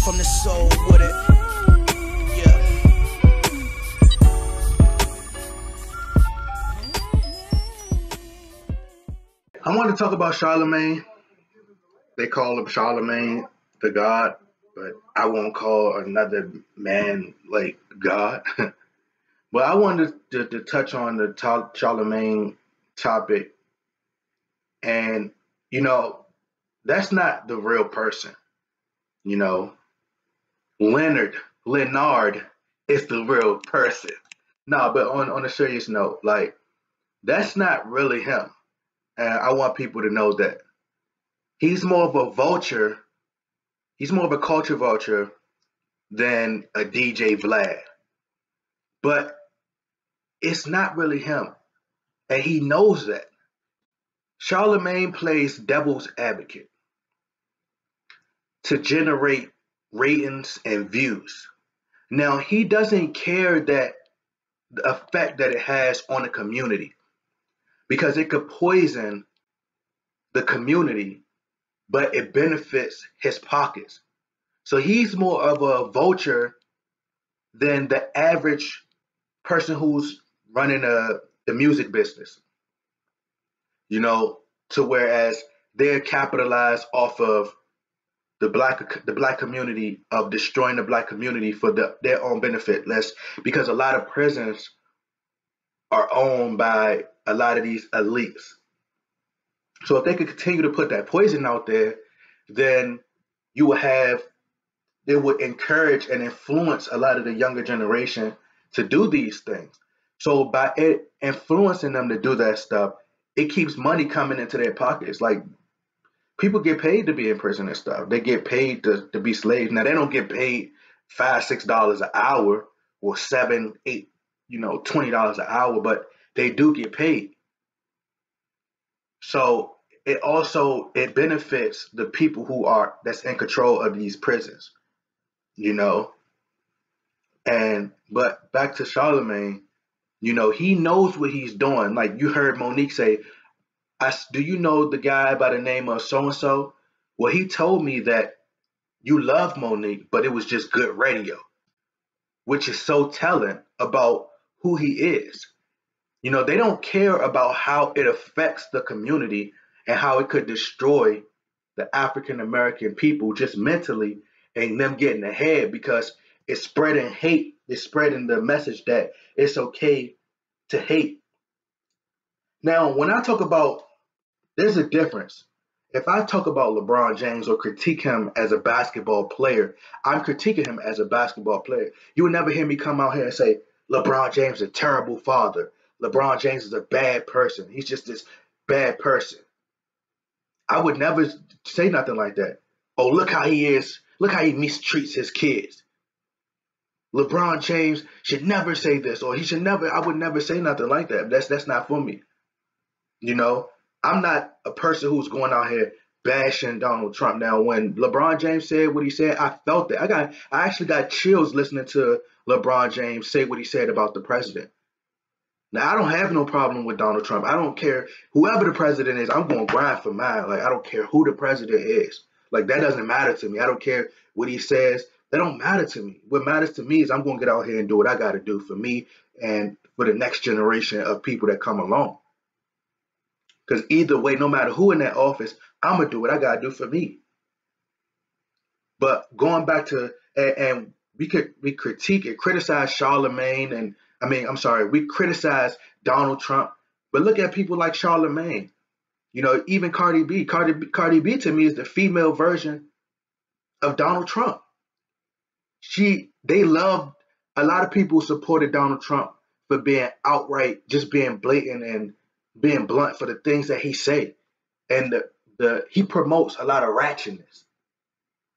from the soul with it. Yeah. I want to talk about Charlamagne. They call him Charlamagne the God, but I won't call another man like God. But I wanted to touch on the Charlamagne topic, and you know that's not the real person. You know, Leonard is the real person. No, but on a serious note, like that's not really him. And I want people to know that he's more of a vulture. He's more of a culture vulture than a DJ Vlad. But it's not really him. And he knows that. Charlamagne plays devil's advocate to generate ratings and views. Now, he doesn't care that the effect that it has on the community because it could poison the community, but it benefits his pockets. So he's more of a vulture than the average person who's running the music business, you know, to whereas they're capitalized off of the black community of destroying the black community for their own benefit. Less because a lot of prisons are owned by a lot of these elites. So if they could continue to put that poison out there, then you will have they would encourage and influence a lot of the younger generation to do these things. So by it influencing them to do that stuff, it keeps money coming into their pockets. Like people get paid to be in prison and stuff. They get paid to be slaves. Now they don't get paid $5, $6 an hour or seven, eight, $20 an hour, but they do get paid. So it benefits the people that's in control of these prisons, you know. And but back to Charlamagne, he knows what he's doing. Like you heard Monique say, do you know the guy by the name of so and so? Well, he told me that you love Monique, but it was just good radio, which is so telling about who he is. They don't care about how it affects the community and how it could destroy the African American people just mentally and them getting ahead because it's spreading hate. It's spreading the message that it's okay to hate. Now, when I talk about, there's a difference. If I talk about LeBron James or critique him as a basketball player, I'm critiquing him as a basketball player. You would never hear me come out here and say, LeBron James is a terrible father. LeBron James is a bad person. He's just this bad person. I would never say nothing like that. Oh, look how he is. Look how he mistreats his kids. LeBron James should never say this, or I would never say nothing like that. That's not for me. I'm not a person who's going out here bashing Donald Trump. Now, when LeBron James said what he said, I felt it. I actually got chills listening to LeBron James say what he said about the president. Now, I don't have no problem with Donald Trump. I don't care. Whoever the president is, I'm going to grind for mine. Like, I don't care who the president is. Like, that doesn't matter to me. I don't care what he says. That don't matter to me. What matters to me is I'm going to get out here and do what I got to do for me and for the next generation of people that come along. Because either way, no matter who in that office, I'm going to do what I got to do for me. But going back to, and we critique and criticize Charlamagne we criticize Donald Trump, but look at people like Charlamagne. Even Cardi B. Cardi B to me is the female version of Donald Trump. A lot of people supported Donald Trump for being outright, just being blatant and being blunt for the things that he say. And he promotes a lot of ratchetness.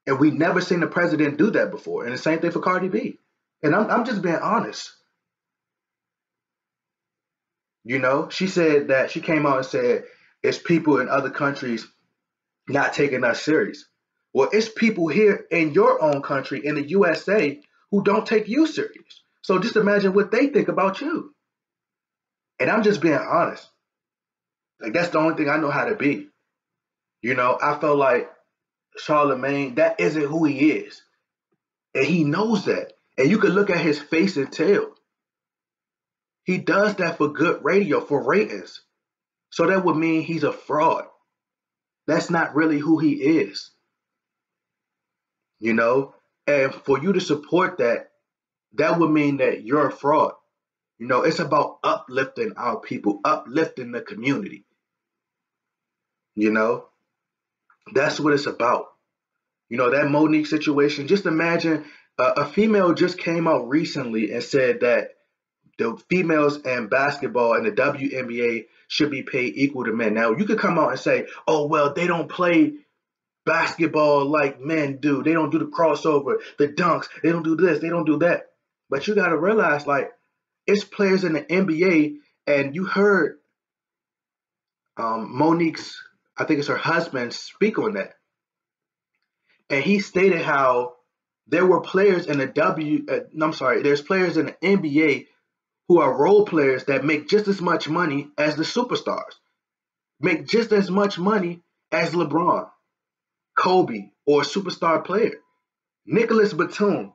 And we never seen the president do that before. And the same thing for Cardi B. And I'm just being honest. She said that she came out and said it's people in other countries not taking us serious. Well, it's people here in your own country, in the USA, who don't take you serious. So just imagine what they think about you. And I'm just being honest. Like, that's the only thing I know how to be. I felt like Charlamagne, that isn't who he is. And he knows that. And you can look at his face and tell. He does that for good radio, for ratings. So that would mean he's a fraud. That's not really who he is, you know? And for you to support that, that would mean that you're a fraud. You know, it's about uplifting our people, uplifting the community. You know, that's what it's about. You know, that Monique situation, just imagine a female just came out recently and said that the females in basketball and the WNBA should be paid equal to men. Now, you could come out and say, oh, well, they don't play basketball like men do. They don't do the crossover, the dunks. They don't do this. They don't do that. But you got to realize, like, it's players in the NBA, and you heard Monique's, I think it's her husband, speak on that. And he stated how there were players in the there's players in the NBA who are role players that make just as much money as the superstars, make just as much money as LeBron, Kobe, or a superstar player. Nicholas Batum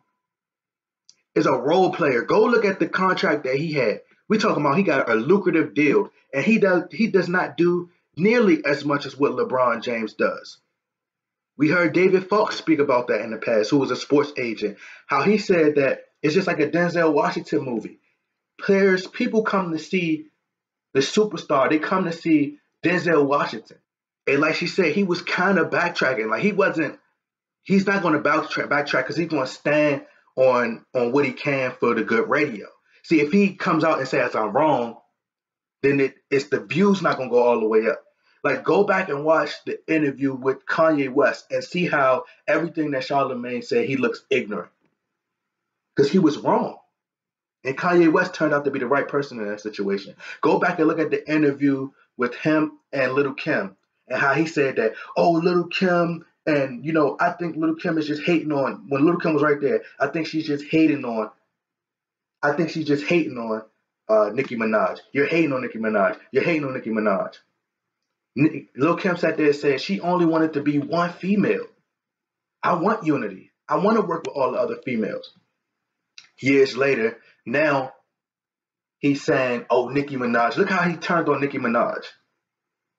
is a role player. Go look at the contract that he had. We talking about he got a lucrative deal, and he does not do nearly as much as what LeBron James does. We heard David Fox speak about that in the past, who was a sports agent, how he said that it's just like a Denzel Washington movie. People come to see the superstar. They come to see Denzel Washington. And like she said, he was kind of backtracking. Like he's not going to backtrack because he's going to stand on what he can for the good radio. See, if he comes out and says I'm wrong, then it's the view's not going to go all the way up. Like, go back and watch the interview with Kanye West and see how everything that Charlamagne said, he looks ignorant. Because he was wrong. And Kanye West turned out to be the right person in that situation. Go back and look at the interview with him and Little Kim and how he said that, oh, Little Kim, and, you know, I think Little Kim is just hating on, when Little Kim was right there, I think she's just hating on Nicki Minaj. You're hating on Nicki Minaj. You're hating on Nicki Minaj. Lil Kim sat there and said she only wanted to be one female. I want unity. I want to work with all the other females. Years later, now he's saying, oh, Nicki Minaj. Look how he turned on Nicki Minaj.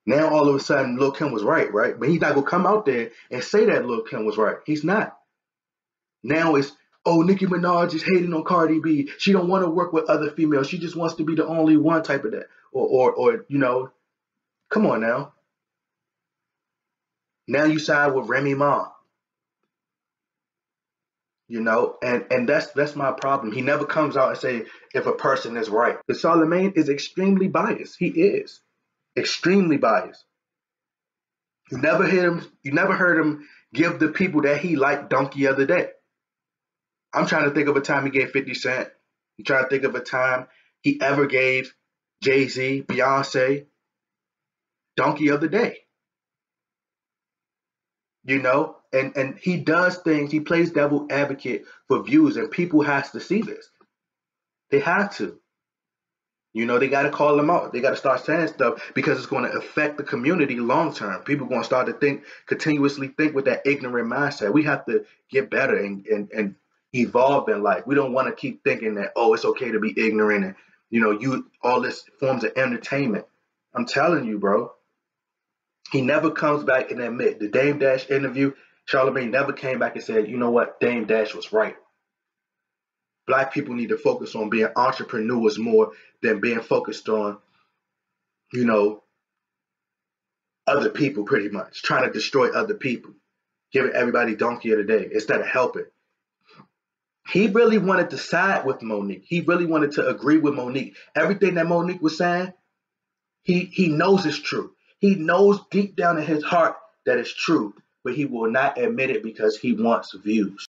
Now all of a sudden Lil Kim was right? But he's not going to come out there and say that Lil Kim was right. He's not. Now it's, oh, Nicki Minaj is hating on Cardi B. She don't want to work with other females. She just wants to be the only one type of that. Or you know, come on now. Now you side with Remy Ma. You know, and that's my problem. He never comes out and say if a person is right. Because Charlamagne is extremely biased. He is extremely biased. You never heard him give the people that he liked donkey of the day. I'm trying to think of a time he gave 50 Cent. I'm trying to think of a time he ever gave Jay-Z, Beyonce, donkey of the day. You know, and he does things, he plays devil advocate for views, and people has to see this. They have to. You know, they got to call them out. They got to start saying stuff because it's going to affect the community long term. People are going to start to continuously think with that ignorant mindset. We have to get better and evolve in life. We don't want to keep thinking that, oh, it's okay to be ignorant and, you know, all this forms of entertainment. I'm telling you, bro. He never comes back and admit the Dame Dash interview. Charlamagne never came back and said, you know what, Dame Dash was right. Black people need to focus on being entrepreneurs more than being focused on, you know, other people pretty much, trying to destroy other people, giving everybody donkey of the day instead of helping. He really wanted to side with Monique. He really wanted to agree with Monique. Everything that Monique was saying, he knows it's true. He knows deep down in his heart that it's true, but he will not admit it because he wants views.